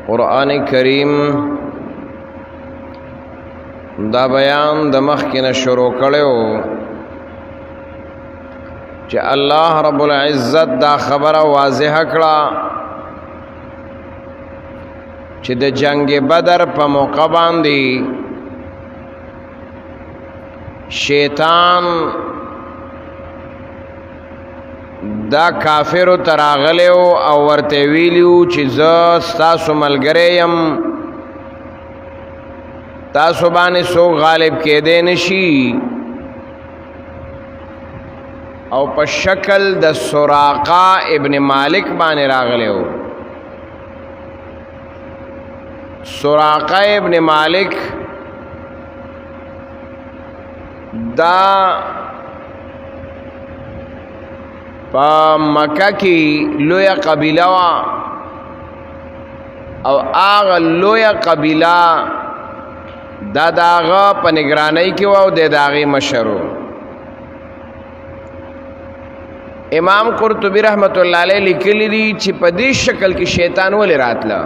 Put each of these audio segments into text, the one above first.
قرآن کریم دا بیان د مخکې شروع کړو چې الله رب العزت دا خبره واضح کړه چې د جنگ بدر په موقع باندې شیطان دا کافر تراغلیو او ورته ویلیو چې زه ستاسو ملګری یم، تاسو باندې څوک غالب کېدی نشي، او په شکل د سراقه ابن مالک باندې راغلیو. سراقه ابن مالک دا په مکه کې لویه قبیله وه او هغه لویه قبیله دا د هغه په نگرانۍ کې وه او د هغې مشر و. امام قرطبي رحمت الله علیه لیکلی دي چې په دې شکل کې شیطان ولې راتله،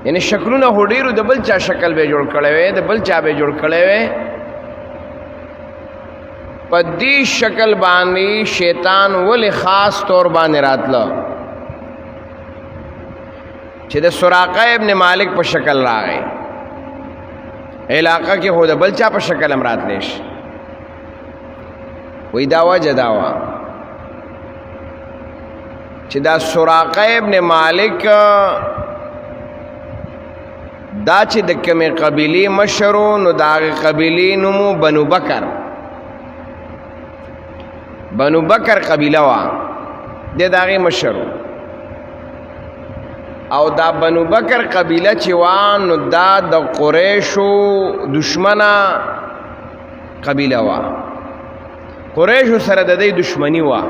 یعنی شکلونه خو ډېرو د بل چا شکل به جوړ کړی وی، د بل چا به جوړ کړی وی، په دې شکل باندې شیطان ولې خاص طور باندې راتله چې د سراقه ابن مالک په شکل راغی، علاقه کې خو د بل چا په شکل هم راتلی شي. وی دا وجه دا وه چې دا سراقه ابن مالک دا چې د کومې قبیلې مشر و، نو د هغې قبیلې نوم بنو بکر، بنو بکر قبیله وه، د هغې مشر و. او دا بنو بکر قبیله چې وه نو دا د قریشو دشمنه قبیله وه، قریشو سره د دې دشمنی وه،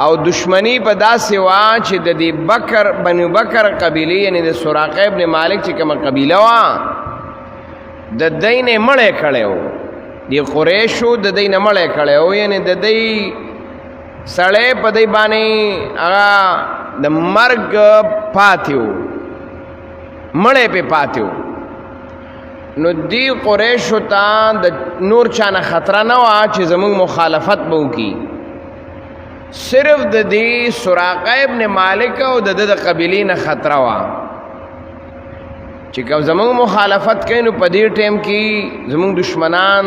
او دشمنی په داسې وه چې د دې بنو بکر قبیلې یعنی د سراقه ابن مالک چې کومه قبیله وه د دې نه مړی کړی و، د قریشو د دې نه مړی کړی و، یعنی د دې سړی په دې باندې هغه د مرګ پاتې و، مړی پې پاتې و. نو دی قریشو ته د نور چا نه خطره نه وه چې زموږ مخالفت به وکړي، صرف د دې سراقه ابن مالک او د د قبیلې نه خطره وه چې که زموږ مخالفت کوي نو په دې ټیم کې زموږ دشمنان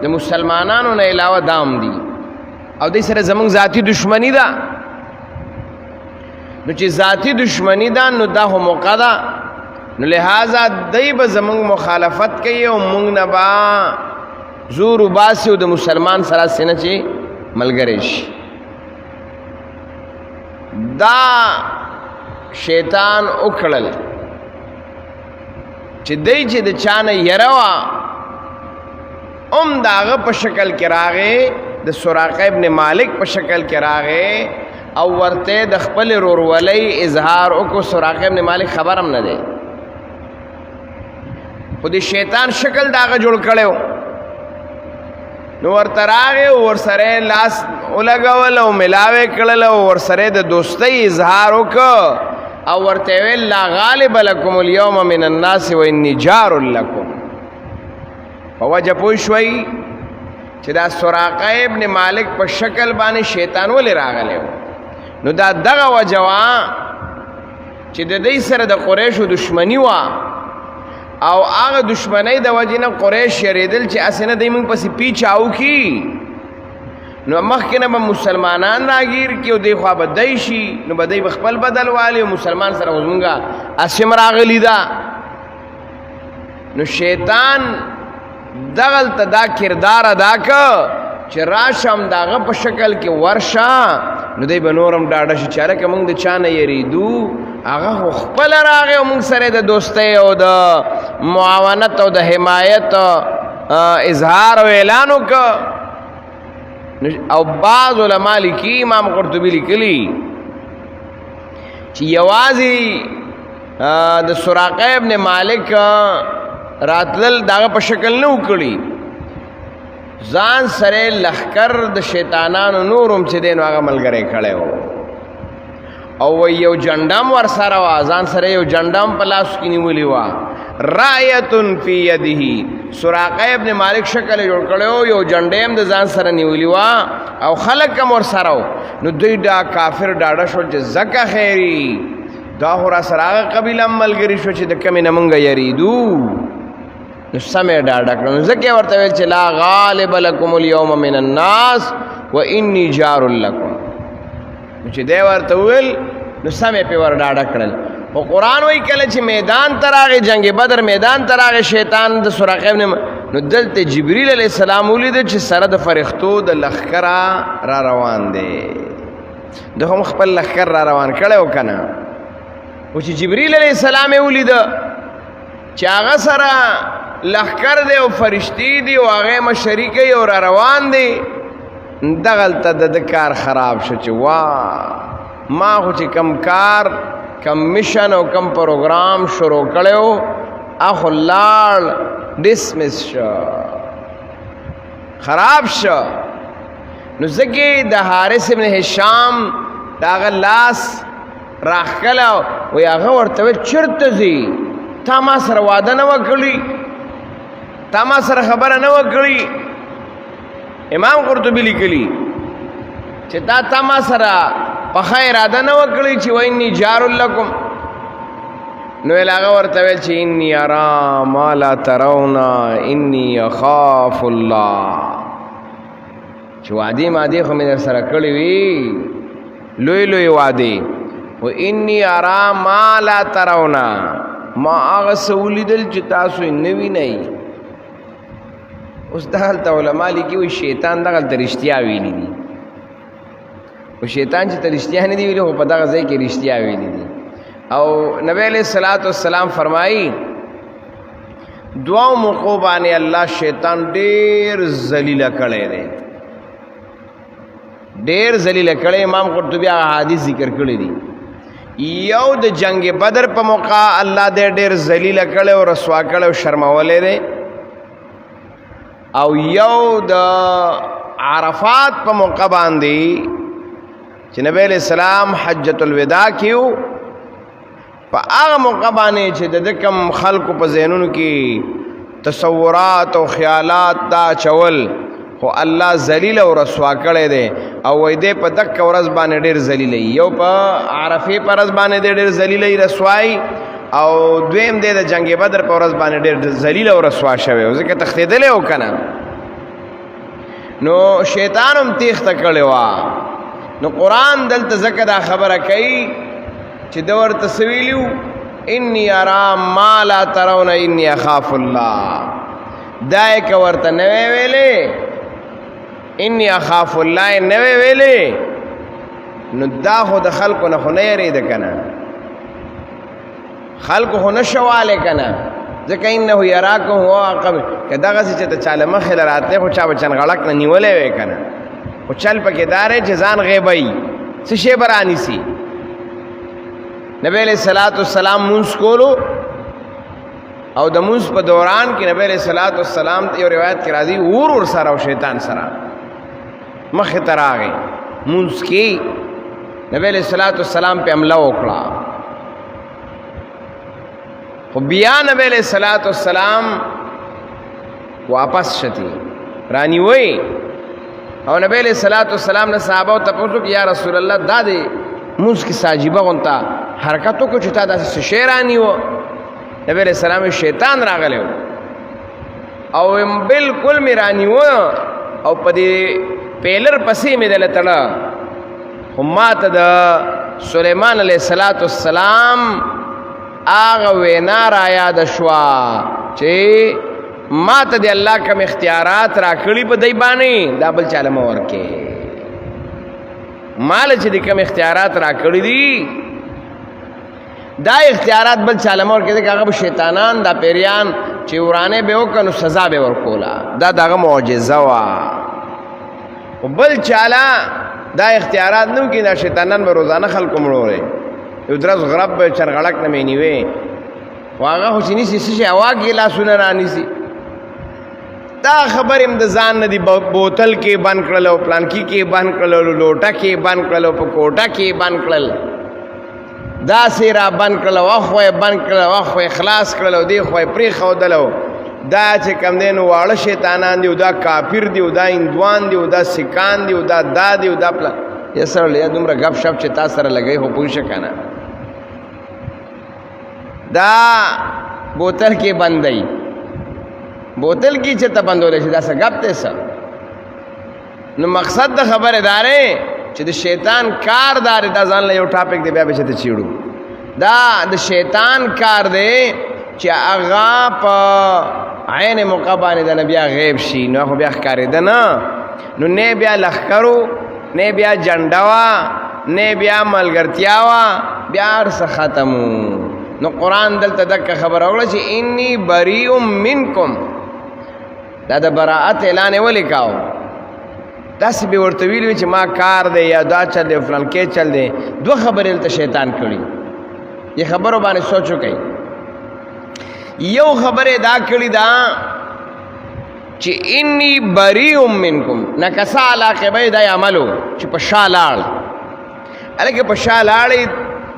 د مسلمانانو نه علاوه دام دي او دې سره زموږ ذاتی دشمنی ده. نو چې ذاتی دشمنی ده نو دا خو موقع ده، نو لہذا دی به زموږ مخالفت کوي او موږ نه به زور وباسي او د مسلمان سره سینه چې ملګری شي. دا شیطان وکړل چې دی چې د چا نه یره وه هم د هغه په شکل کې راغی، د سراقه ابن مالک په شکل کې راغی او ورته د خپل ورورولۍ اظهار وکړو. سراقه ابن مالک خبر هم نه دی، خو د شیطان شکل د هغه جوړ کړی و، نو ورته راغی او ورسره لاس ولګول او ملاوې کړل او ورسره د دوستۍ اظهار وکړ او ورته ویل لا غالب لکم اليوم من الناس وانی جار لکم. په وجه پوه شوئ چې دا سراقه ابن مالک په شکل باندې شیطان ولې راغلی و، نو دا دغه وجه وه چې د دې سره د قریشو دشمني وه او هغه دشمنی د وجې نه قریش یریدل چې هسې نه دی موږ پسې پیچه وکړي، نو مخکې نه به مسلمانان راګیر کړي او دی خوا به دی شي، نو به دی به خپل بدل والي او مسلمان سره خو زمونږ اسم راغلي ده. نو شیطان دغلته دا کردار ادا که چې راشم د هغه په شکل کې ورشه، نو دی به نور هم ډاډه شي چې هلکه موږ د چا نه یریدو، هغه خو خپله راغی او موږ سره د دوستۍ او د معاونت او د حمایت اظهار او اعلان وکړه. او بعض علما لیکي، امام قرطبي لیکلي چې یوازې د سراقه ابن مالک راتلل داغه په شکل نه وکړي، ځان سره لخر د شیطانانو نورم چې دین هغه ملګری کړي وو، او یو جنډم ور سره وا ځان سره یو جنډم په لاس کې نیولې وا رایتن فی یده سراقه ابن مالک شکل جوړ کړو یو جنډم د ځان سره نیولې وا او خلک هم ور سره نو دوی دا کافر ډاډه شو چې زکه خیری دا هورا سراغه قبیله ملګری شو چې د کمی نه مونږ یریدو نو سمې ډاډه کړو زکه ورته ویل چې لا غالب لکم اليوم من الناس وانی جار لکم چې دی ورته ویل نو سمې په ور ډاډه کړل او قرآن وی کله چې میدان تراغه جنگ بدر میدان تراغه شیطان د سراقه ابن نو دلته جبرئیل علیہ السلام ولید چې سره د فرښتو د لخرا را روان دی د هم خپل لخر را روان کړو کنه او چې جبرئیل علیہ السلام ولید چې هغه سره لخر دی او فرشتي دی او هغه مشرکی او را روان دی دغلته د کار خراب شو چې وا ما خو چې کم کار کم مشن او کم پروگرام شروع کړو اخو لاړ ډسمس شو خراب شو نو زګي د حارث ابن هشام داغه لاس راخلا او هغه ورته چرته زی تا ما سره واده نه وکړي تا ما سره خبره نه وکړي امام قرطبی لیکلی چې تا ما سره په خیر اده نه وکړي چې ویني جار لکم نو هغه ورته ویل چې انی ارا ما لا ترون انی اخاف الله چې وادي ماده خو مې سره کړی وی لوی لوی وادي و انی ارا ما لا ترون ما هغه سولیدل چې تاسو نه وینئ اوس دغلته علما لیکي وي شیطان دغلته رښتیا ویلي دي او شیطان چې ته رښتیا نه دي ویلي خو په دغه ځای کې رښتیا ویلي دي او نبی علیہ الصلوۃ والسلام فرمایي دعا موقع باندې الله شیطان ډیر ذلیل کړي دي ډیر ذلیل کړي امام قرطبی حدیث ذکر کړي دي یو د جنگ بدر په موقع الله دې ډیر ذلیل کړي او رسوا کړي او شرمولې دي او یو د عرفات په موقع باندې چې نبی علیہ السلام حجۃ الوداع کیو په هغه موقع باندې چې د کم خلکو په ذهنونو کې تصورات او خیالات دا چول خو الله ذلیل او رسوا کړي دي او وای دې په دک ورځ باندې ډېر ذلیل یو په عرفه پر ورځ باندې ډېر ذلیل رسوای او دویم دې د جنگ بدر په ورځ باندې ډېر ذلیل او رسوا شوی او ځکه تختیدل او کنه نو شیطان هم تیخته کړي وا نو قرآن دلته ذکر دا خبره کوي چې دور تسویلیو انی ارا ما لا ترون انی اخاف الله دای که ورته نوې ویلې انی اخاف الله نوې ویلې نو دا خو د خلکو نه خو نه یریده کنه خلکو خو نشواله کنه ځکه انه یراکم هو عقب کداغه چې ته چاله مخې لراته خو چا بچن غړک نه نیولې وې کنه او چل پکې دارې چې ځان غیبای څه شی برانی سي نبی علیہ الصلوۃ والسلام مونږ کولو او د مونږ په دوران کې نبی علیہ الصلوۃ والسلام یو روایت کې راځي اور سره او شیطان سره مخ ته راغی مونږ کې نبی علیہ الصلوۃ والسلام په حمله وکړه خو بیا نبی علیہ الصلوۃ والسلام واپس شتی رانی وای او نبی علیہ الصلوۃ والسلام نے صحابه ته پوښتنه کې یا رسول الله دادې موږ کې ساجيبه غونتا حرکتو کو چتا داسې شیرانی و نبی علیہ السلام شیطان راغله او بالکل میرانی و او پدې پیلر پسې مې دل تړه همات د سليمان علیہ الصلوۃ والسلام آغا وینا را یاد شوا چې ما ته دی الله کوم اختیارات را کړی په دی باندې دا بل چاله مور کې مال چې دی کوم اختیارات را کړی دي دا اختیارات بل چاله مور کې هغه شیطانان دا پیریان چې ورانه به وکنو سزا به ورکولا دا دغه معجزه وا او بل چاله دا اختیارات نو کې دا شیطانان به روزانه خلکو مړوري یو درس غرب به چرغړک نه مینیوي واغه خو چني سي اواګي لا سونه رانی سي دا خبر هم د ځان نه دی بوتل کې بند کړل او پلان کې بند کړل لوټه کې بند کړل او په کوټه کې بند کړل داسې را بند کړل وخو یې بند کړل وخو یې خلاص کړل او دې خو یې پرېښودلو دا چې کوم دی نو واړه شیطانان دي او دا کافر دي او دا هندوان دي او دا سکان دي او دا دي او دا پلان یا سره یا دومره گپ شپ چې تا سره لګی خو پوه شه که نه دا بوتل کې بندوي بوتل کې چې ته بندولی شي دا څه گپ دی څه نو مقصد د خبرې دا دی چې د شیطان کار دا دی دا ځان له یو ټاپک دی بیا به چې ته چیړو دا د شیطان کار دی چې هغه په عین موقع باندې د نه بیا غیب شي نو خو بیا ښکارېده نه نو نه بیا لښکرو نه بیا جنډه وه نه بیا ملګرتیا وه بیا هر څه ختمو نو قرآن دلته دکه خبره وکړه چې انی بریء منکم دا د براعت اعلان یې ولې کاو داسې به ورته ویلي وي چې ما کار دی یا دا چل دی فلان کې چل دی دوه خبرې دلته شیطان کړي دې خبرو باندې سوچ وکئ یو خبرې دا کړي دا چې انی بریء منکم نکسا علاقه به دا عملو چې په شا لاړ هلکه په شا لاړې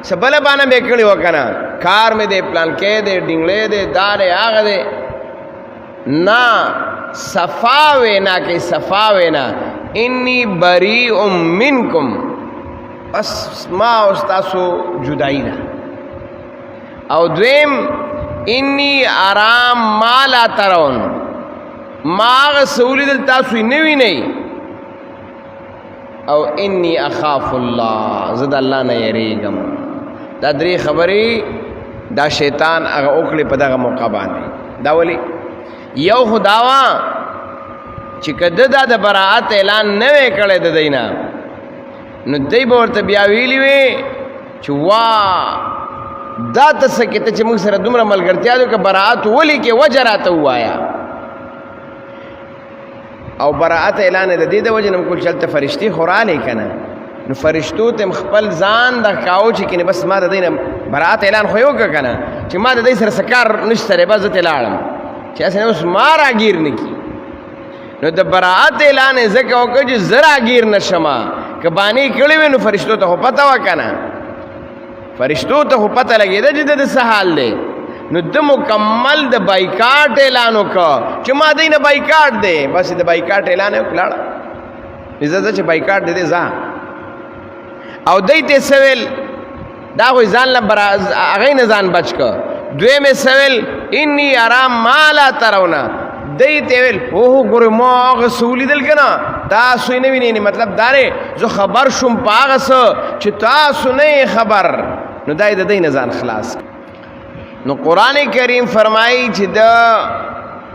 څه بله بانه به کړي وه که نه کار مې دی پلان کې دی ډینګلی دی دا دی هغه دی نه صفا وینا کوي صفا وینا انی بریء منکم بس ما او ستاسو جدائی ده او دویم انی ارام ما لا ترون ما هغه څه ولیدل تاسو یې نه وینئ او انی اخاف الله زه د الله نه یریږم دا درې خبرې دا شیطان هغه وکړې په دغه موقع باندې دا ولې یو خو دا وه چې که ده دا د براعت اعلان نه وی کړی د دی نه نو دی به ورته بیا ویلي وی چې وا دا ته څه کې ته چې موږ سره دومره ملګرتیا ده که براعت ولي کې وجه راته ووایه او براعت اعلان د دې د وجې نه مکول چې هلته فرشتې خو رالی که نه نو فرشتو ته خپل ځان د ښکاو چې کنې بس ما د دی نه براعت اعلان خو یې وکړه که نه چې ما د دی سره څه کار نشته دی بس زه ترې لاړم چې هسې نه اوس ما راګیر نه کي نو د براعت اعلان یې ځکه وکړه چې زه راګیر نه شمه که بانې کړې وې نو فرشتو ته خو پته وه که نه فرشتو ته خو پته لګېده چې د څه حال دی نو د مکمل د بایکاټ اعلان وکړه چې ما دی نه بایکاټ دی بس د بایکاټ اعلان یې وکړه لاړه زه چې بایکاټ دی ځه او دی ته څه ویل دا خو یې ځان له هغې نه ځان بچ کړه دویم یې څه ویل انی ارام ما لا ترونه دی ته ویل اوه ګورې ما هغه څه ولیدل که نه تاسو یې نه وینئ مطلب دا دی زه خبر شوم په هغه څه چې تاسو نه یې خبر نو دا یې د دی نه ځان خلاص نو قرآن کریم فرمایي چې د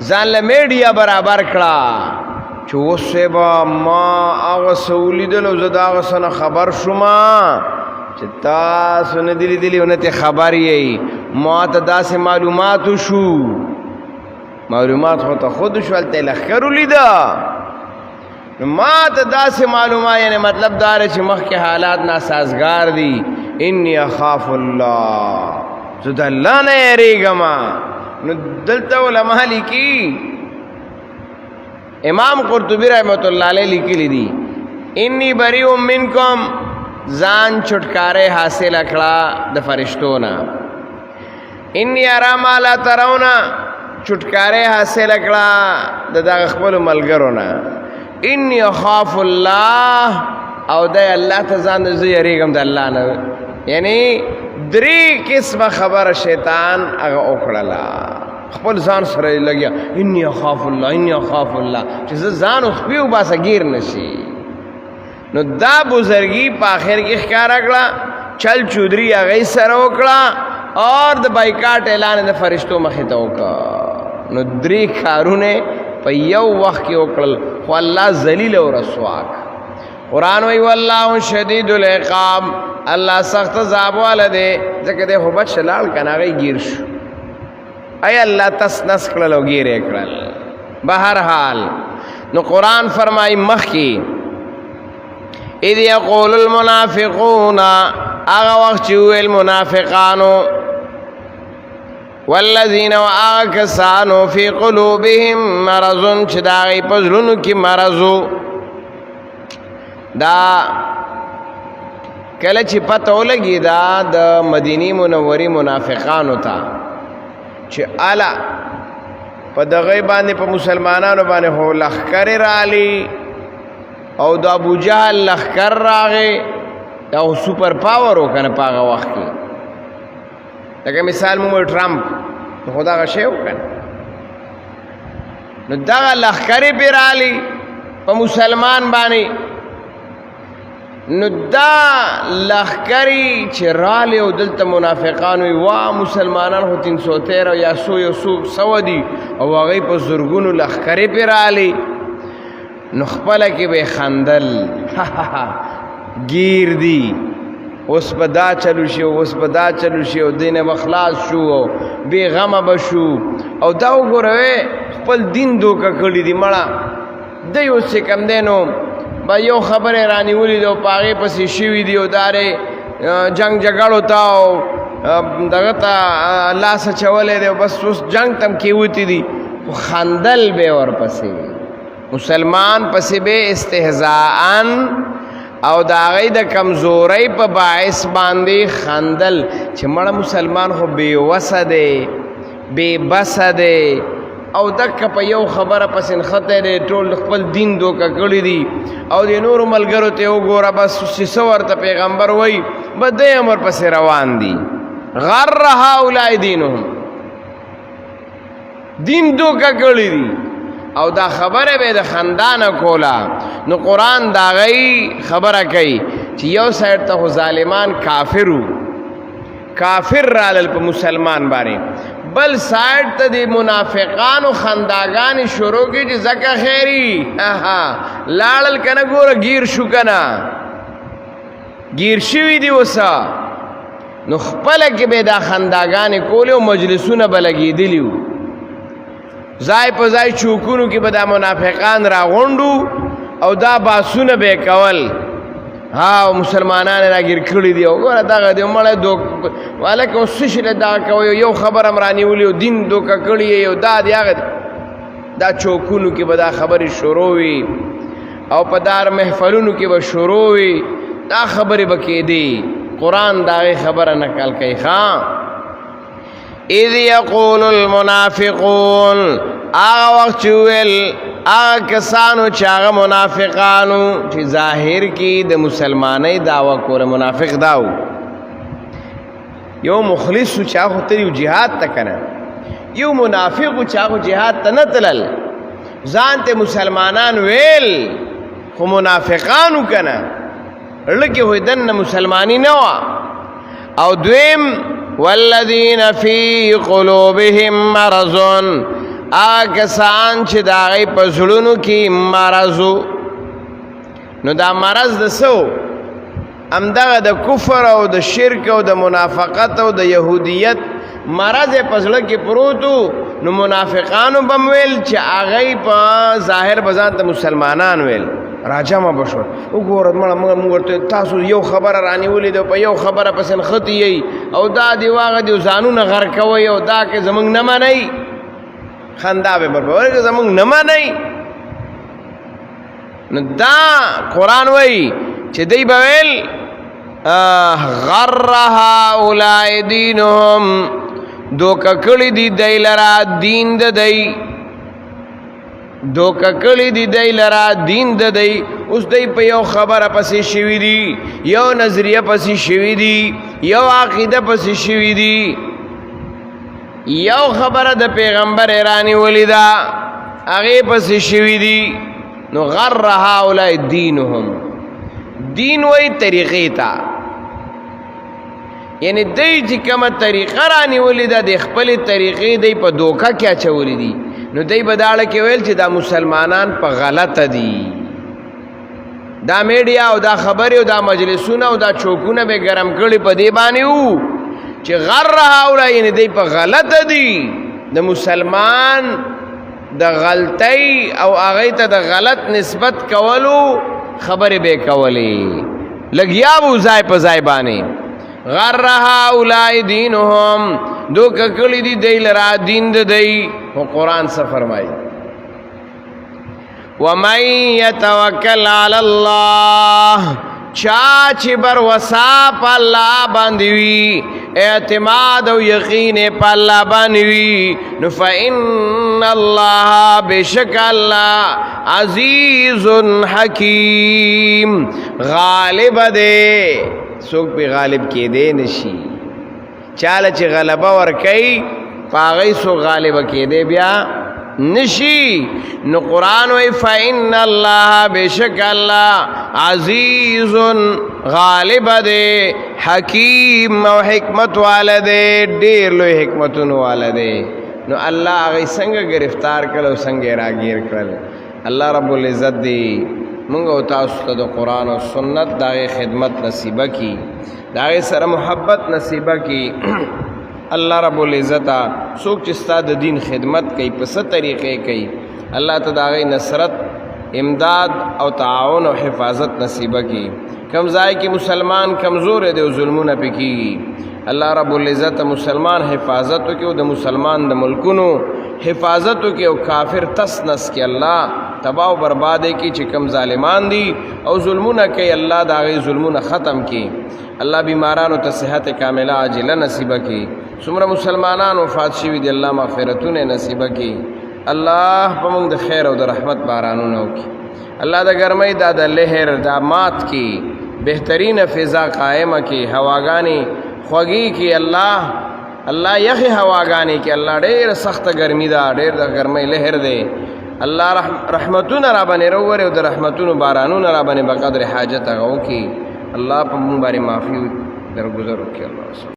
ځان له میډیا برابر کړه چې اوس به ما هغه څه ولیدل او زه د هغه څه نه خبر شومه چې تاسو نه دي لیدلي او نه ترې خبر یئ ما ته داسې معلومات وشو معلومات خو ته خود شو هلته یې لښکر ولیده نو ما ته داسې معلومات یعنې مطلب دا دی چې مخکې حالات ناسازګار دي انی اخاف الله زه د الله نه یریږم نو دلته علما لیکي امام قرطبي رحمت الله علیه لیکلی دي انی بریء منکم ځان چھٹکارے حاصل کړه د فرشتو نه انی ارا ما لا ترون چھٹکارے حاصل کړه د دغه خپلو ملګرو نه انی اخاف الله او د الله ته ځان زه یریږم د الله نه یعنی درې قسمه خبره شیطان هغه وکړله خپل ځان سره یې لګیا انی اخاف الله انی اخاف الله چې زه ځان اوس پې وباسه ګیر نه شي نو دا بزرګي په آخر کې ښکاره کړه چل چودري هغې سره وکړه اور د بایکاټ اعلان د فرشتو مخې ته وکړه نو درې کارونه په یو وخت کې وکړل خو الله ذلیل او رسوا قرآن وی والله شدید العقاب الله سخت عذاب والا دی ځکه دی خو بچ لاړ که نه هغې ګیر شو ای الله تس نس کړل او ګیر یې کړل بهرحال نو قرآن فرمایي مخکې اذ یقول المنافقون هغه وخت چې وویل منافقانو والذین و هغه کسانو فی قلوبهم مرض چې د هغې په زړونو کې مرض دا کله چې پته ولګي دا د مدینی منورې منافقانو ته چې الا په دغه باندې په مسلمانانو باندې هو لخر رالی او د ابو جهل لخر راغی دا سپر پاور وکنه په هغه وخت کې لکه مثال مو ټرمپ خدا غا شی وکنه نو دا لخر پیرالی په مسلمان باندې نو دا لخکری چې رالی او دلته منافقان وي وا مسلمانان خو 313 یا 100 دي او هغه په زرګونو لخکری پیرالی نو خپل کې به خندل گیر دی اوس په دا چلو شي اوس په دا چلو شي او دینه بخلاص شو بے غمه بشو او دا وګوره خپل دین دوکه کړی دی مړه د یو څه کم دینو با یو خبره رانیولی دو پاغه پسې شوی دی او داره جنگ جګړو تا او دغه تا لاس چولې دی بس اوس جنگ تم کیوتی دی خندل به ور پسې مسلمان پسې به استهزاءن او دا غي د کمزوري په باعث باندې خندل چې مړ مسلمان خو بے وسه بے بسه دی او دک په یو خبره پسین خطه ټول خپل دین دوکه کړی دی او د نور ملګرو ته وګوره بس څه ورته پیغمبر وای بده امر پس روان دي غر هؤلاء دینهم دین دوکه کړی دی او دا خبره به د خندانه کولا نو قران دا غي خبره کوي چې یو سایت ته ظالمان کافر رالل په مسلمان باندې بل سایت ته د منافقانو خنداګان شروع کی چې زکه خیری لاړل کنه ګوره گیر شو کنه گیر شوی دی وسا نو خپل کې به دا خنداګان کول او مجلسونه بلګی دیلیو زای په زای چوکونو کې به دا منافقان را غونډو او دا باسونه به کول ها مسلمانان راګیر کړی دی وګوره دا د مړه دوک والکه وسشله دا کوي یو خبر امرانی ولې دین دوکه کړی یو دا دی هغه دا چوکونو کې به دا خبرې شروع وي او په دار محفلونو کې به شروع وي دا خبرې بکې دی قران دا خبره نقل کوي ها اذ یقول المنافقون وقت ویل کسانو چې هغه منافقانو چې ظاهر کې د مسلمانۍ دعوا کوله منافق داو یو مخلص چې هغه ته جهاد ته کنه یو منافق چې هغه جهاد ته نه تلل ځان ته مسلمانان ویل خو منافقانو کنه لکه وې دنه مسلمانی نه او دویم والذین فی قلوبهم مرض آکسان چې داغی پسلونو کی مرضو نو دا مرض دسو امدغه د کفر او د شرک او د منافقت او د یهودیت مرض پسلو کی پروتو نو منافقانو بمویل چې آغی پا ظاهر بزان تا مسلمانان ویل راجع ما بشور وګورئ موږ ورته تاسو یو خبره رانی ولید په یو خبره پسن خطی او دا دی واغه دی ځانونه غر کوي او دا کې زمنګ نه مانی خندا به ورګه زمنګ نه مانی نو دا قران وای چې دی بویل غرها اولای دینهم دوکه کړي دی دایلرا دین د دی دوکه کړي دی دایلرا دین د دی اوس دی په یو خبره پسې شوی دی یو نظریه پسې شوی دی یو عقیده پسې شوی دی یو خبره د پیغمبر ایرانی ولیدا هغه پسې شوی دی نو غر هؤلاء دینهم دین وای طریقې تا یعنی دی چې کومه طریقه رانی ولیدا د خپل طریقې دی په دوکه کې اچولې دي نو دی بداړه کې ویل چې دا مسلمانان په غلطه دي دا میډیا او دا خبره او دا مجلسونه او دا چوکونه به ګرم کړي په دی باندې وو چې غر هؤلاء یعنی دی په غلطه دي د مسلمان د غلطی او هغه ته د غلط نسبت کولو خبره به کولی لګیا وو ځای په ځای باندې غر هؤلاء دینهم دوک کلی دی دیلرا دین د دی او قران څه فرمایي ومن يتوکل علی الله چا چې بر وسا په الله باندې وي اعتماد او یقین په الله باندې وي نو فإن الله بشک الله عزیز حکیم غالب دی څوک په غالب کې دی نشي چاله چې غلبه ور کوي پاغی سو غالب کې دی بیا نشی نو قرآن وی فإن اللہ بشک اللہ عزیز غالب دے حکیم و حکمت والدے دیر لوی حکمتون والدے نو اللہ آغی سنگ گرفتار کلو سنگ راگیر کل اللہ رب العزت دی منگو تاسو تا قرآن و سنت داغی خدمت نصیبہ کی داغی سر محبت نصیبہ کی اللہ رب العزت سوک چستا د دین خدمت کئی پس طریقے کئی اللہ تداغی نصرت امداد او تعاون و حفاظت نصیبہ کی کمزائی کی مسلمان کمزور دے ظلمون پہ کی اللہ رب العزت مسلمان حفاظت کی او د مسلمان د ملکونو حفاظت کی او کافر تس نس کی اللہ تباہ و بربادے کی چکم ظالمان دی او ظلمون کی اللہ داغی ظلمون ختم کی اللہ بیماران و تصحت کاملہ عاجلہ نصیبہ کی سمرہ مسلمانان وفات شوی دی اللہ مغفرتون نصیبہ کی اللہ پمونگ دا خیر و دا رحمت بارانونو کی اللہ دا گرمی دا دا لہر دا مات کی بہترین فضا قائمہ کی ہواگانی خوگی کی اللہ یخی ہواگانی کی اللہ دیر سخت گرمی دا دیر دا گرمی لہر دے اللہ رحمتون رابانی رووری و دا رحمتون بارانون رابانی بقدر حاجت غو کی اللہ پمونگ باری معافی در گزرو کی اللہ